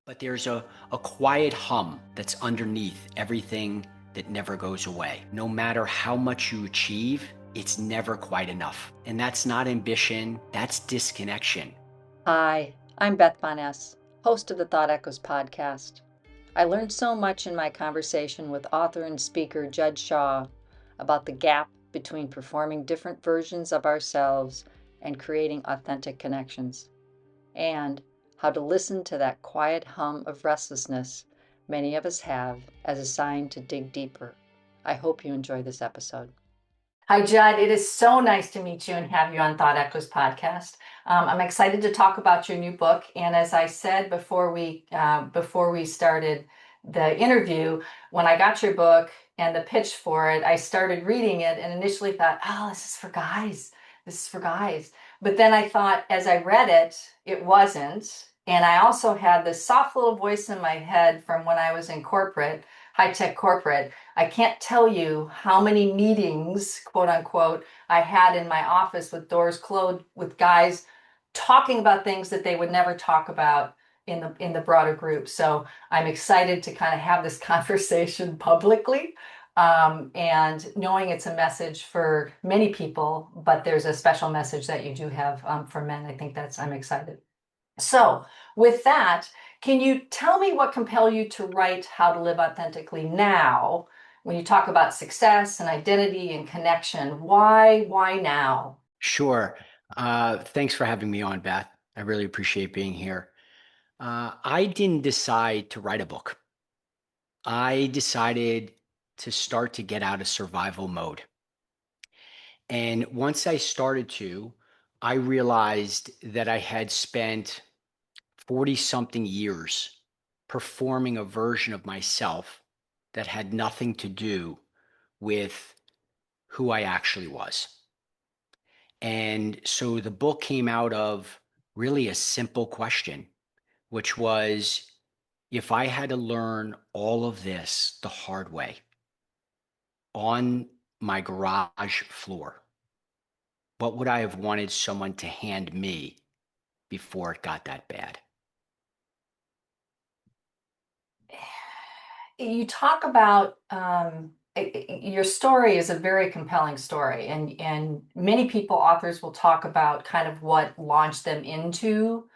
But there's a quiet hum that's underneath everything that never goes away. No matter how much you achieve, it's never quite enough. And that's not ambition, that's disconnection. Hi, I'm Beth Bonness, host of the Thought Echoes podcast. I learned so much in my conversation with author and speaker Judd Shaw about the gap between performing different versions of ourselves and creating authentic connections, and how to listen to that quiet hum of restlessness many of us have as a sign to dig deeper. I hope you enjoy this episode. Hi, Judd. It is so nice to meet you and have you on Thought Echoes podcast. I'm excited to talk about your new book. And as I said before we started the interview, when I got your book and the pitch for it, I started reading it and initially thought, "Oh, this is for guys. This is for guys." But then I thought, as I read it, it wasn't. And I also had this soft little voice in my head from when I was in corporate, high tech corporate. I can't tell you how many meetings, quote unquote, I had in my office with doors closed with guys talking about things that they would never talk about in the broader group. So I'm excited to kind of have this conversation publicly, and knowing it's a message for many people, but there's a special message that you do have for men. I'm excited. So with that, can you tell me what compelled you to write How to Live Authentically Now? When you talk about success and identity and connection, why now? Sure. Thanks for having me on, Beth. I really appreciate being here. I didn't decide to write a book. I decided to start to get out of survival mode. And once I started to, I realized that I had spent 40 something years performing a version of myself that had nothing to do with who I actually was. And so the book came out of really a simple question, which was if I had to learn all of this the hard way on my garage floor, what would I have wanted someone to hand me before it got that bad? You talk about your story is a very compelling story, and many people, authors, will talk about kind of what launched them into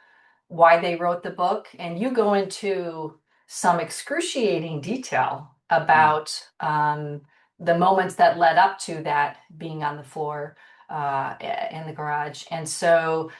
why they wrote the book, and you go into some excruciating detail Mm. about the moments that led up to that being on the floor in the garage. And so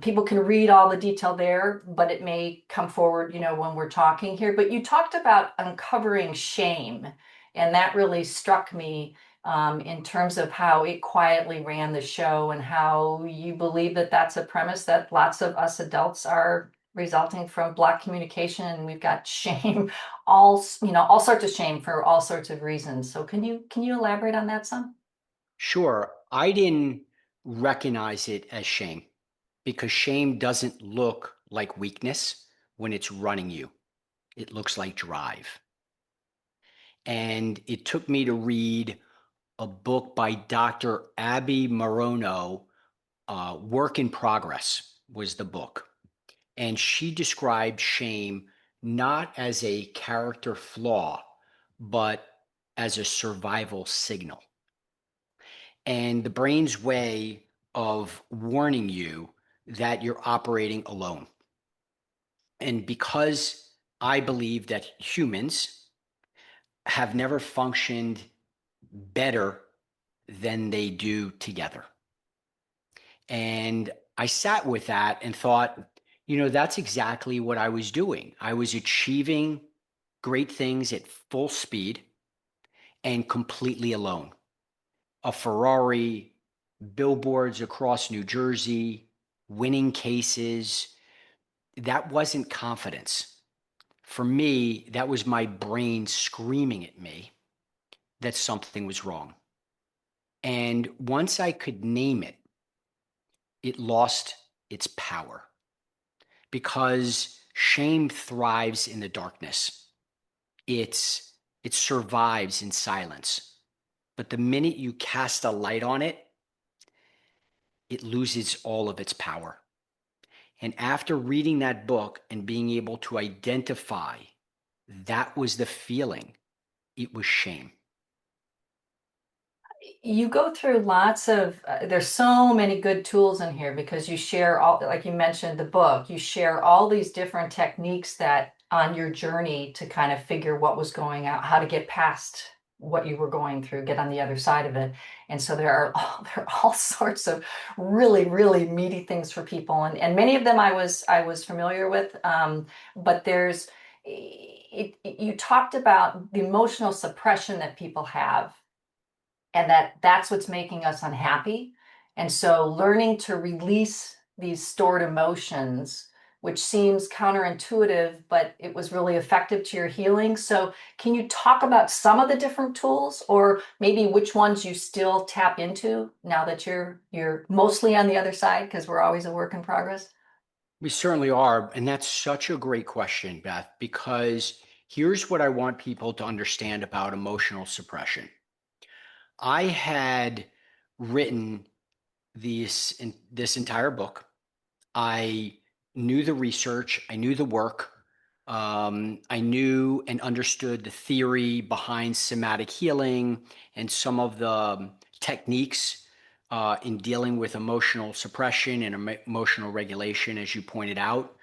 people can read all the detail there, but it may come forward, when we're talking here. But you talked about uncovering shame, and that really struck me in terms of how it quietly ran the show and how you believe that that's a premise that lots of us adults are resulting from Black communication, and we've got shame, all sorts of shame for all sorts of reasons. So can you elaborate on that some? Sure. I didn't recognize it as shame because shame doesn't look like weakness when it's running you. It looks like drive. And it took me to read a book by Dr. Abby Marono, Work in Progress was the book. And she described shame not as a character flaw, but as a survival signal. And the brain's way of warning you that you're operating alone. And because I believe that humans have never functioned better than they do together. And I sat with that and thought, that's exactly what I was doing. I was achieving great things at full speed and completely alone. A Ferrari, billboards across New Jersey, winning cases. That wasn't confidence. For me, that was my brain screaming at me that something was wrong. And once I could name it, it lost its power because shame thrives in the darkness. It survives in silence. But the minute you cast a light on it, it loses all of its power. And after reading that book and being able to identify that was the feeling, it was shame. You go through lots of, there's so many good tools in here because you share all, like you mentioned, the book, you share all these different techniques that on your journey to kind of figure what was going out, how to get past what you were going through, get on the other side of it. And so there are all sorts of really, really meaty things for people. And many of them I was familiar with. But you talked about the emotional suppression that people have, and that's what's making us unhappy. And so learning to release these stored emotions, which seems counterintuitive, but it was really effective to your healing. So can you talk about some of the different tools, or maybe which ones you still tap into now that you're mostly on the other side, because we're always a work in progress? We certainly are. And that's such a great question, Beth, because here's what I want people to understand about emotional suppression. I had written this entire book. I knew the research, I knew the work, I knew and understood the theory behind somatic healing and some of the techniques in dealing with emotional suppression and emotional regulation, as you pointed out.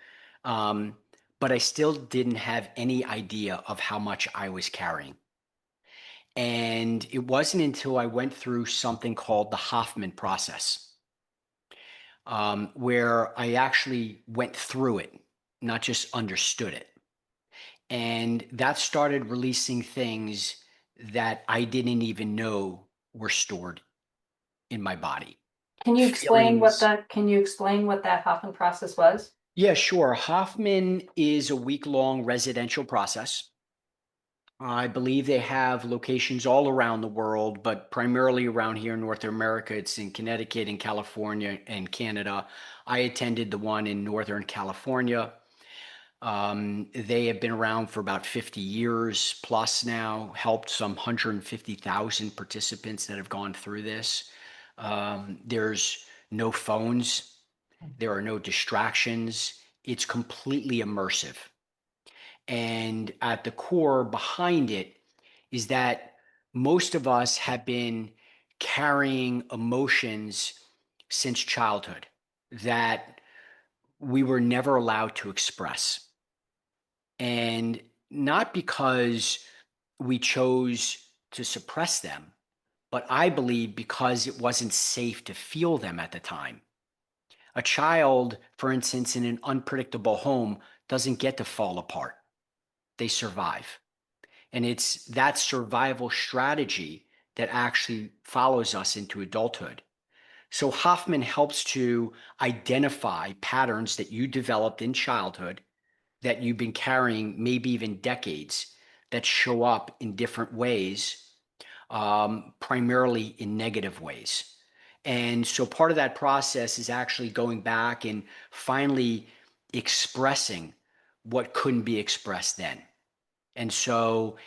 Um, but I still didn't have any idea of how much I was carrying. And it wasn't until I went through something called the Hoffman Process, where I actually went through it, not just understood it. And that started releasing things that I didn't even know were stored in my body. Feelings. Can you explain what that Hoffman process was? Yeah, sure. Hoffman is a week-long residential process. I believe they have locations all around the world, but primarily around here in North America. It's in Connecticut and California and Canada. I attended the one in Northern California. They have been around for about 50 years plus now, helped some 150,000 participants that have gone through this. There's no phones, there are no distractions. It's completely immersive. And at the core behind it is that most of us have been carrying emotions since childhood that we were never allowed to express. And not because we chose to suppress them, but I believe because it wasn't safe to feel them at the time. A child, for instance, in an unpredictable home doesn't get to fall apart. They survive. And it's that survival strategy that actually follows us into adulthood. So Hoffman helps to identify patterns that you developed in childhood that you've been carrying maybe even decades that show up in different ways, primarily in negative ways. And so part of that process is actually going back and finally expressing what couldn't be expressed then. And so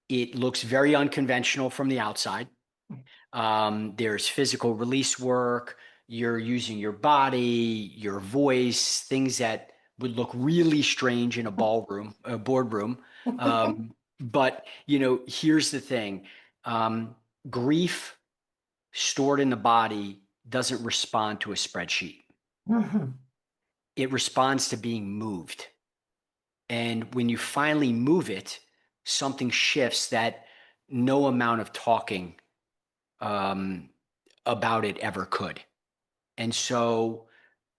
it looks very unconventional from the outside. There's physical release work. You're using your body, your voice, things that would look really strange in a boardroom. But here's the thing: grief stored in the body doesn't respond to a spreadsheet. Mhm. It responds to being moved. And when you finally move it, something shifts that no amount of talking um, about it ever could. And so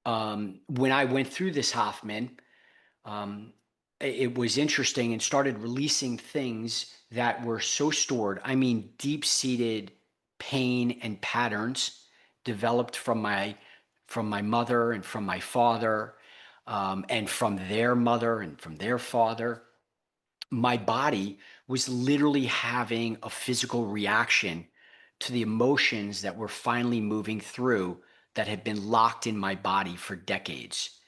when I went through this Hoffman, um, it was interesting and started releasing things that were so stored. I mean, deep-seated pain and patterns developed from my mother and from my father, and from their mother and from their father. My body was literally having a physical reaction to the emotions that were finally moving through that had been locked in my body for decades.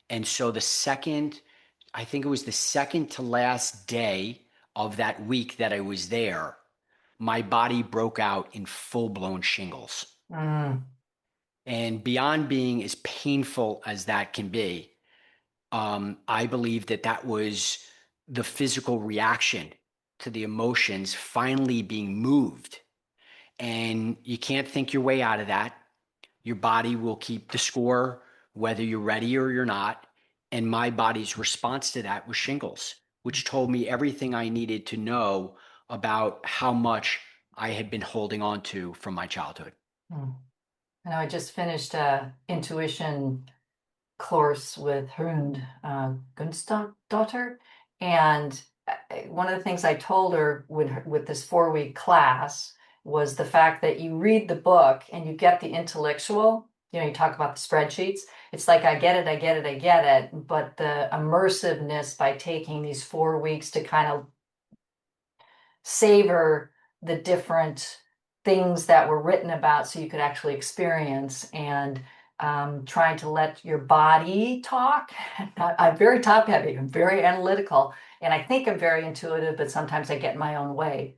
And so I think it was the second to last day of that week that I was there, my body broke out in full blown shingles. Mm. And beyond being as painful as that can be, I believe that that was the physical reaction to the emotions finally being moved. And you can't think your way out of that. Your body will keep the score, whether you're ready or you're not. And my body's response to that was shingles, which told me everything I needed to know about how much I had been holding on to from my childhood. Hmm. I know I just finished a intuition course with Hrund Gunstad-daughter, and one of the things I told her with this 4-week class was the fact that you read the book and you get the intellectual. You talk about the spreadsheets. It's like, I get it, I get it, I get it. But the immersiveness by taking these 4 weeks to kind of savor the different things that were written about so you could actually experience, and trying to let your body talk. I'm very top heavy, I'm very analytical, and I think I'm very intuitive, but sometimes I get in my own way.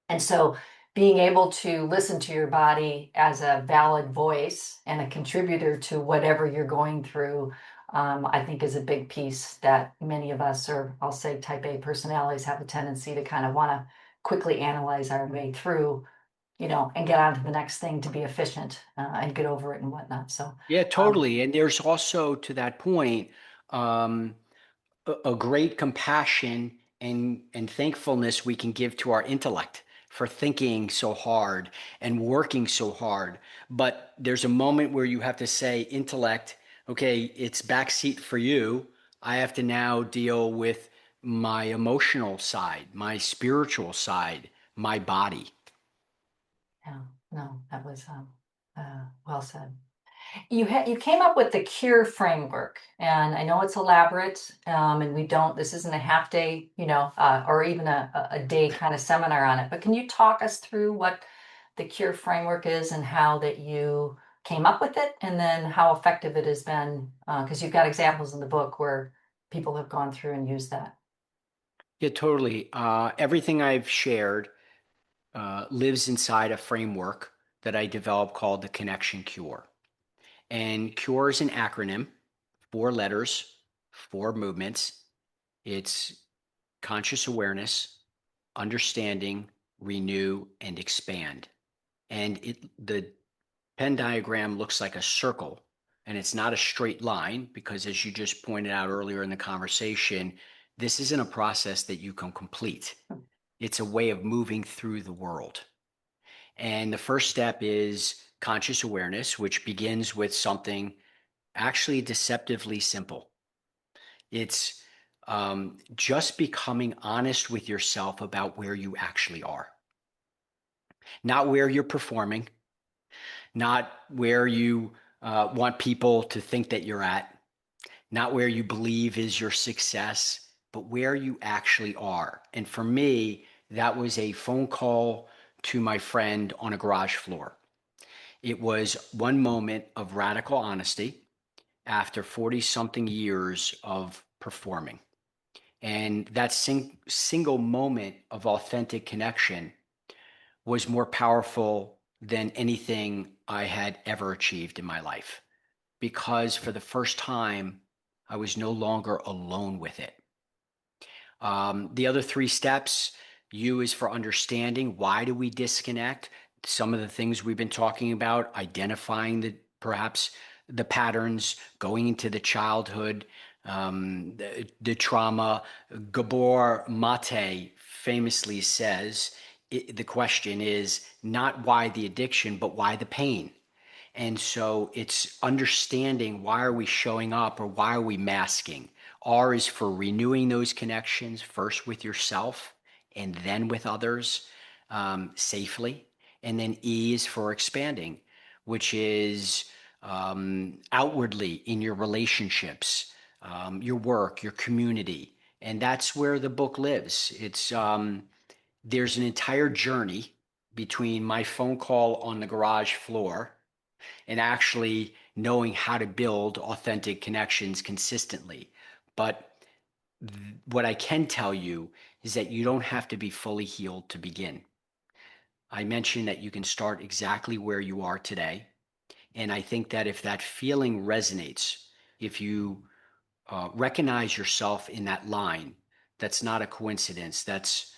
And so being able to listen to your body as a valid voice and a contributor to whatever you're going through, I think is a big piece that many of us, or I'll say type A personalities, have a tendency to kind of want to quickly analyze our way through, and get on to the next thing to be efficient, and get over it and whatnot. So, Yeah, um, totally. And there's also, to that point, um, a great compassion and thankfulness we can give to our intellect for thinking so hard and working so hard. But there's a moment where you have to say, intellect, okay, it's backseat for you. I have to now deal with my emotional side, my spiritual side, my body. yeah, no, that was well said. You came up with the cure framework, and I know it's elaborate, and we don't. This isn't a half day, or even a day kind of seminar on it. But can you talk us through what the cure framework is and how that you came up with it, and then how effective it has been? Because you've got examples in the book where people have gone through and used that. Yeah, totally. Everything I've shared lives inside a framework that I developed called the Connection Cure. And CURE is an acronym, 4 letters, 4 movements. It's conscious awareness, understanding, renew, and expand. And the Venn diagram looks like a circle, and it's not a straight line because, as you just pointed out earlier in the conversation, this isn't a process that you can complete. It's a way of moving through the world. And the first step is conscious awareness, which begins with something actually deceptively simple. It's just becoming honest with yourself about where you actually are, not where you're performing, not where you want people to think that you're at, not where you believe is your success, but where you actually are. And for me, that was a phone call to my friend on a garage floor. It was one moment of radical honesty after 40 something years of performing. And that single moment of authentic connection was more powerful than anything I had ever achieved in my life because for the first time, I was no longer alone with it. The other 3 steps, U is for understanding. Why do we disconnect? Some of the things we've been talking about, identifying perhaps the patterns, going into the childhood, the trauma. Gabor Mate famously says, the question is not why the addiction, but why the pain. And so it's understanding, why are we showing up or why are we masking? R is for renewing those connections, first with yourself and then with others, safely. And then E is for expanding, which is outwardly in your relationships, your work, your community. And that's where the book lives. There's an entire journey between my phone call on the garage floor and actually knowing how to build authentic connections consistently. But what I can tell you is that you don't have to be fully healed to begin. I mentioned that you can start exactly where you are today. And I think that if that feeling resonates, if you recognize yourself in that line. That's not a coincidence. That's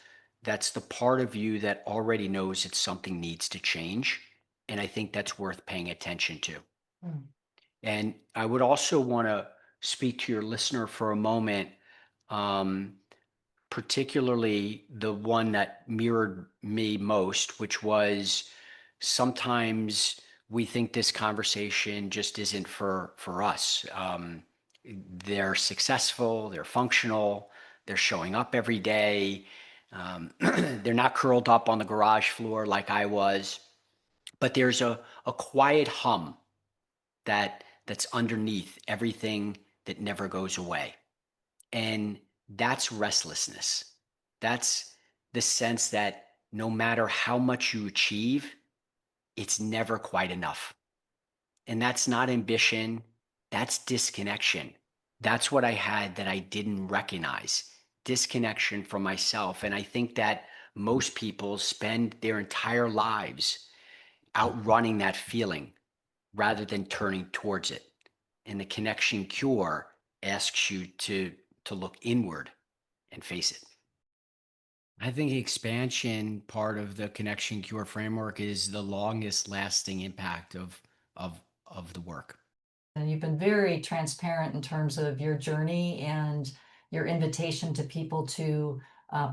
the part of you that already knows that something needs to change, and I think that's worth paying attention to. Mm. And I would also want to speak to your listener for a moment, um, particularly the one that mirrored me most, which was sometimes we think this conversation just isn't for us. They're successful, they're functional, they're showing up every day. They're not curled up on the garage floor like I was, but there's a quiet hum that's underneath everything that never goes away. And that's restlessness. That's the sense that no matter how much you achieve, it's never quite enough. And that's not ambition, that's disconnection. That's what I had that I didn't recognize, disconnection from myself. And I think that most people spend their entire lives outrunning that feeling rather than turning towards it. And the connection cure asks you to look inward and face it. I think the expansion part of the connection cure framework is the longest lasting impact of the work. And you've been very transparent in terms of your journey and your invitation to people to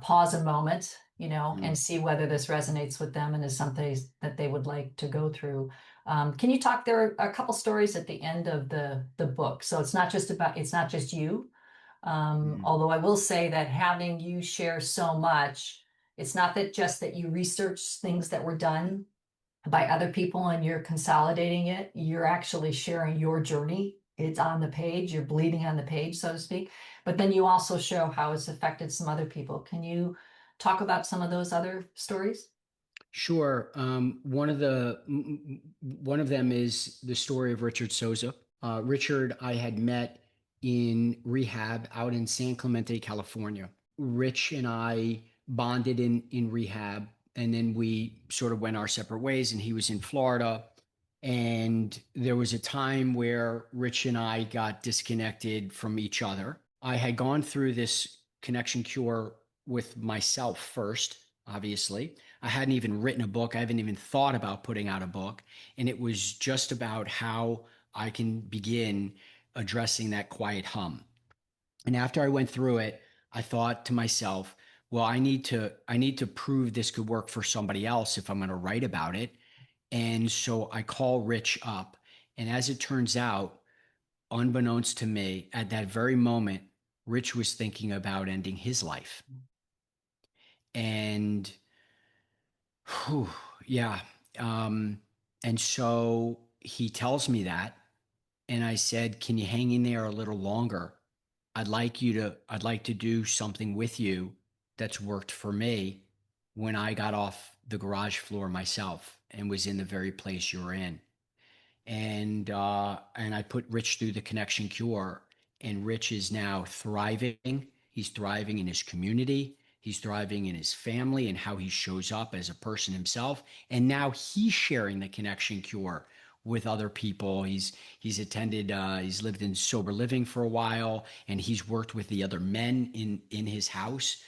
pause a moment, and see whether this resonates with them and is something that they would like to go through. Can you talk? There are a couple stories at the end of the book, so it's not just you. Mm. Although I will say that having you share so much, it's not that just that you research things that were done by other people and you're consolidating it, you're actually sharing your journey. It's on the page, you're bleeding on the page, so to speak. But then you also show how it's affected some other people. Can you talk about some of those other stories? Sure. One of them is the story of Richard Souza. Richard, I had met in rehab out in San Clemente, California. Rich and I bonded in rehab, and then we sort of went our separate ways. And he was in Florida, and there was a time where Rich and I got disconnected from each other. I had gone through this connection cure with myself first, obviously. I hadn't even written a book. I haven't even thought about putting out a book. And it was just about how I can begin addressing that quiet hum. And after I went through it, I thought to myself, well, I need to prove this could work for somebody else if I'm going to write about it. And so I call Rich up. And as it turns out, unbeknownst to me, at that very moment, Rich was thinking about ending his life. And whew, yeah. Um, and so he tells me that. And I said, can you hang in there a little longer? I'd like to do something with you that's worked for me when I got off the garage floor myself and was in the very place you're in. And I put Rich through the connection cure, and Rich is now thriving. He's thriving in his community. He's thriving in his family and how he shows up as a person himself. And now he's sharing the connection cure with other people. He's attended. He's lived in sober living for a while, and he's worked with the other men in his house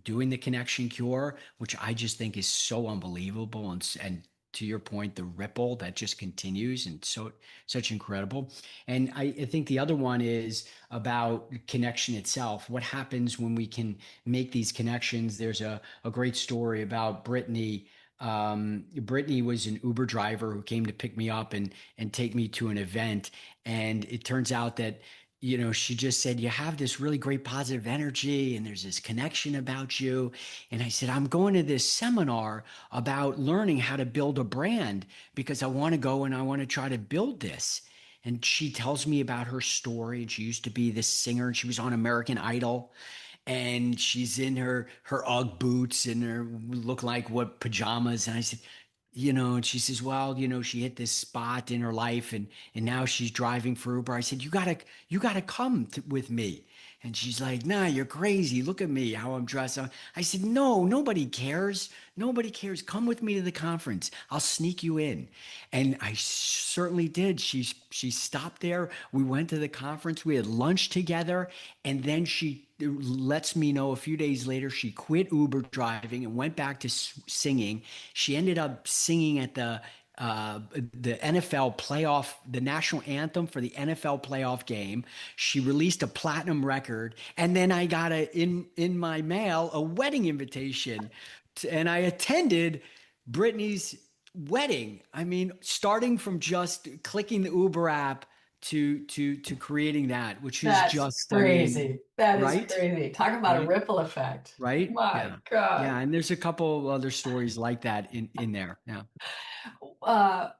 doing the connection cure, which I just think is so unbelievable and to your point, the ripple that just continues and so such incredible. And I think the other one is about connection itself. What happens when we can make these connections? There's a great story about Brittany. Brittany was an Uber driver who came to pick me up and take me to an event. And it turns out that she just said, you have this really great positive energy and there's this connection about you. And I said, I'm going to this seminar about learning how to build a brand because I want to go and I want to try to build this. And she tells me about her story. And she used to be this singer and she was on American Idol. And she's in her Ugg boots and her look like what pajamas. And I said, and she says, well, she hit this spot in her life and now she's driving for Uber. I said, you gotta come with me. And she's like, nah, you're crazy. Look at me, how I'm dressed. I said, no, nobody cares. Nobody cares. Come with me to the conference. I'll sneak you in. And I certainly did. She stopped there. We went to the conference. We had lunch together. And then she lets me know a few days later she quit Uber driving and went back to singing. She ended up singing at the NFL playoff, the national anthem for the NFL playoff game. She released a platinum record, and then I got in my mail a wedding invitation, and I attended Brittany's wedding. I mean, starting from just clicking the Uber app to creating that, which is That's just, I mean, crazy. That is right, crazy. Talk about a right, ripple effect. right, My yeah, God. yeah. And there's a couple of other stories like that in there. Yeah. uh,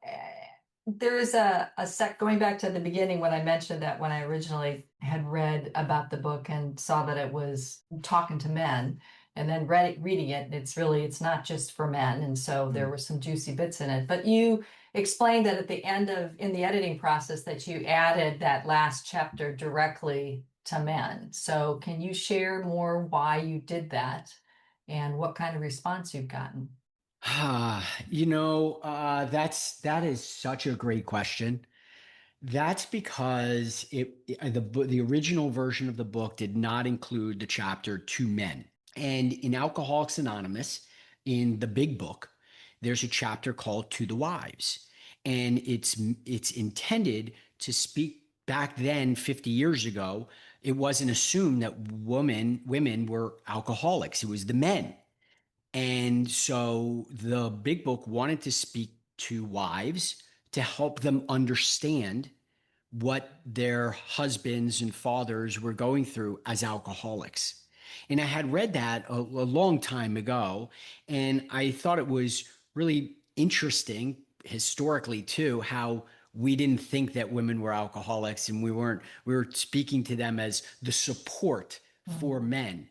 there is a sec going back to the beginning when I mentioned that when I originally had read about the book and saw that it was talking to men, and then reading it, it's not just for men, and so there Mm. were some juicy bits in it. But you explained that at the end of in the editing process that you added that last chapter directly to men. So can you share more why you did that and what kind of response you've gotten? That is such a great question. That's because the original version of the book did not include the chapter to men. And in Alcoholics Anonymous, in the big book, there's a chapter called To the Wives. And it's intended to speak back then, 50 years ago, it wasn't assumed that women were alcoholics. It was the men. And so the big book wanted to speak to wives to help them understand what their husbands and fathers were going through as alcoholics. And I had read that a long time ago, and I thought it was really interesting historically too, how we didn't think that women were alcoholics, and we were speaking to them as the support for Mm. men.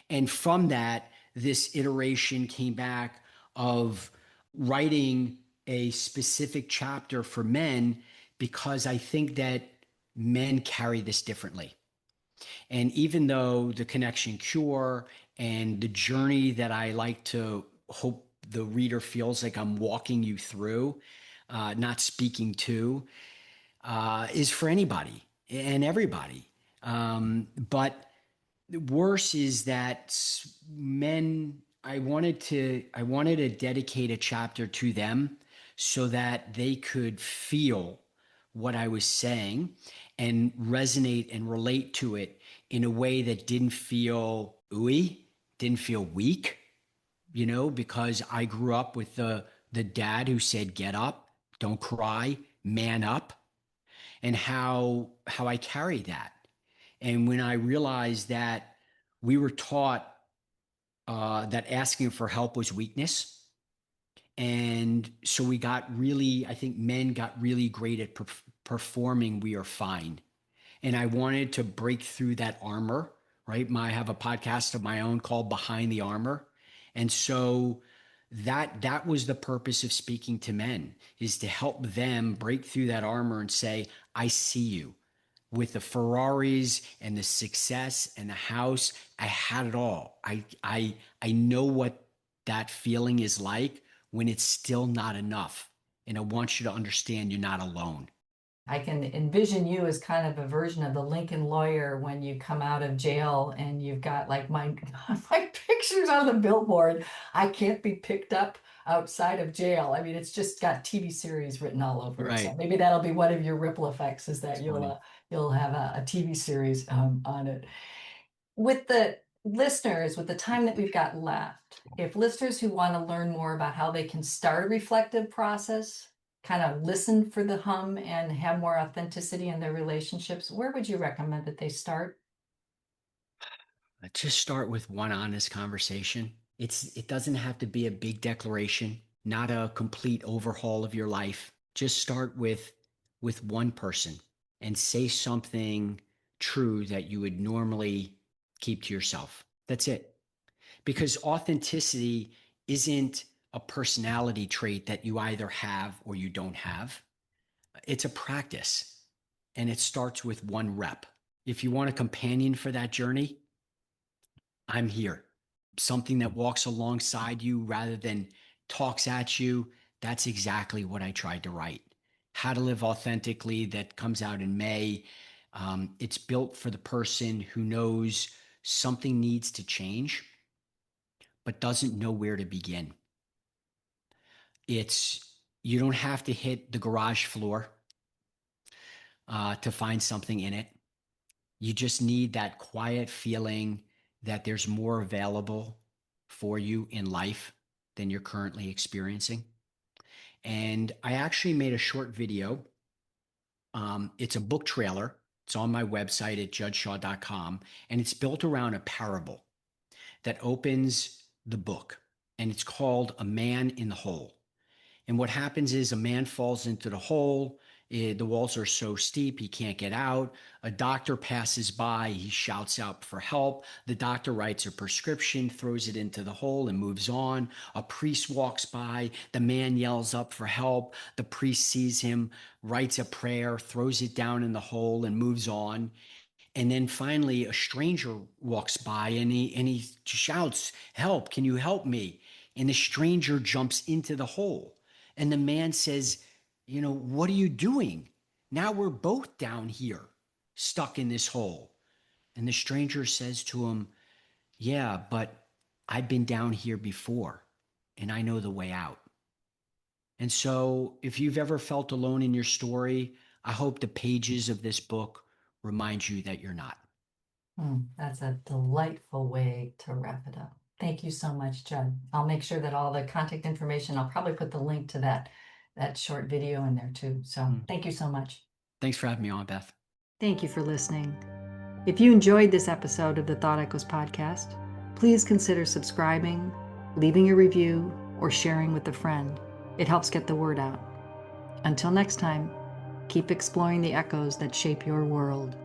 And from that, this iteration came back of writing a specific chapter for men because I think that men carry this differently. And even though the connection cure and the journey that I like to hope the reader feels like I'm walking you through, not speaking to, is for anybody and everybody. But worse is that men, I wanted to dedicate a chapter to them so that they could feel what I was saying and resonate and relate to it in a way that didn't feel ooey, didn't feel weak, because I grew up with the dad who said get up, don't cry, man up, and how I carry that. And when I realized that we were taught that asking for help was weakness, and so we got really, I think men got really great at performing. We are fine, and I wanted to break through that armor. Right, I have a podcast of my own called Behind the Armor, and so that was the purpose of speaking to men, is to help them break through that armor and say, I see you with the Ferraris and the success and the house. I had it all. I know what that feeling is like when it's still not enough. And I want you to understand you're not alone. I can envision you as kind of a version of the Lincoln lawyer when you come out of jail and you've got like my pictures on the billboard. I can't be picked up outside of jail. I mean, it's just got TV series written all over it. So Right. maybe that'll be one of your ripple effects is that It's funny. you'll have a TV series on it. With the listeners, with the time that we've got left, if listeners who want to learn more about how they can start a reflective process, kind of listen for the hum and have more authenticity in their relationships, where would you recommend that they start? Just start with one honest conversation. It doesn't have to be a big declaration, not a complete overhaul of your life. Just start with one person and say something true that you would normally keep to yourself. That's it. Because authenticity isn't a personality trait that you either have or you don't have. It's a practice, and it starts with one rep. If you want a companion for that journey, I'm here. Something that walks alongside you rather than talks at you. That's exactly what I tried to write. How to Live Authentically, that comes out in May. It's built for the person who knows something needs to change, but doesn't know where to begin. You don't have to hit the garage floor to find something in it. You just need that quiet feeling that there's more available for you in life than you're currently experiencing. And I actually made a short video. It's a book trailer. It's on my website at juddshaw.com, and it's built around a parable that opens the book, and it's called A Man in the Hole. And what happens is a man falls into the hole. The walls are so steep he can't get out. A doctor passes by. He shouts out for help. The doctor writes a prescription, throws it into the hole, and moves on. A priest walks by. The man yells up for help. The priest sees him, writes a prayer, throws it down in the hole, and moves on. And then finally, a stranger walks by and he shouts, "Help, can you help me?" And the stranger jumps into the hole. And the man says, "What are you doing? Now we're both down here, stuck in this hole." And the stranger says to him, "Yeah, but I've been down here before and I know the way out." And so if you've ever felt alone in your story, I hope the pages of this book remind you that you're not. That's a delightful way to wrap it up. Thank you so much, Judd. I'll make sure that all the contact information, I'll probably put the link to that short video in there too. So thank you so much. Thanks for having me on, Beth. Thank you for listening. If you enjoyed this episode of the Thought Echoes podcast, please consider subscribing, leaving a review, or sharing with a friend. It helps get the word out. Until next time, keep exploring the echoes that shape your world.